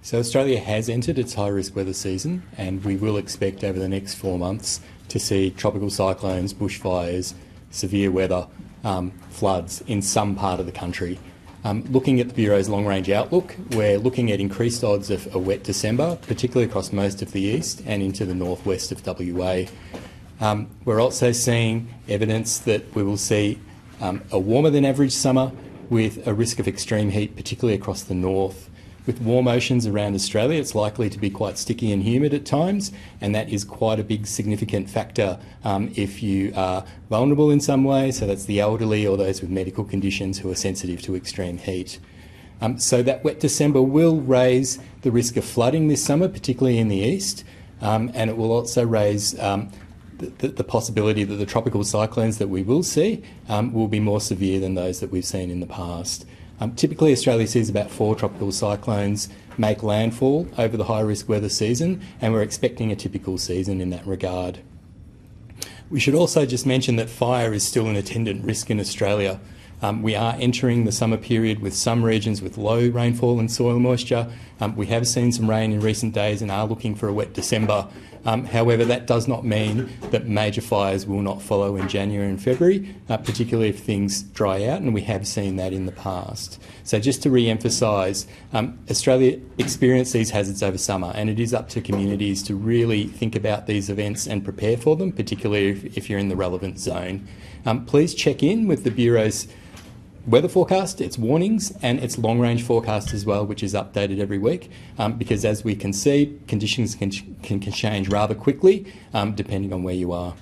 So Australia has entered its high-risk weather season, and we will expect over the next 4 months to see tropical cyclones, bushfires, severe weather, floods in some part of the country. Looking at the Bureau's long-range outlook, we're looking at increased odds of a wet December, particularly across most of the east and into the northwest of WA. We're also seeing evidence that we will see a warmer than average summer with a risk of extreme heat, particularly across the north. With warm oceans around Australia, it's likely to be quite sticky and humid at times, and that is quite a big significant factor if you are vulnerable in some way, so that's the elderly or those with medical conditions who are sensitive to extreme heat. So that wet December will raise the risk of flooding this summer, particularly in the east, and it will also raise the possibility that the tropical cyclones that we will see will be more severe than those that we've seen in the past. Typically, Australia sees about 4 tropical cyclones make landfall over the high-risk weather season, and we're expecting a typical season in that regard. We should also just mention that fire is still an attendant risk in Australia. We are entering the summer period with some regions with low rainfall and soil moisture. We have seen some rain in recent days and are looking for a wet December. However, that does not mean that major fires will not follow in January and February, particularly if things dry out, and we have seen that in the past. So just to re-emphasise, Australia experienced these hazards over summer, and it is up to communities to really think about these events and prepare for them, particularly if you're in the relevant zone. Please check in with the Bureau's weather forecast, its warnings, and its long-range forecast as well, which is updated every week, because as we can see, conditions can change rather quickly depending on where you are.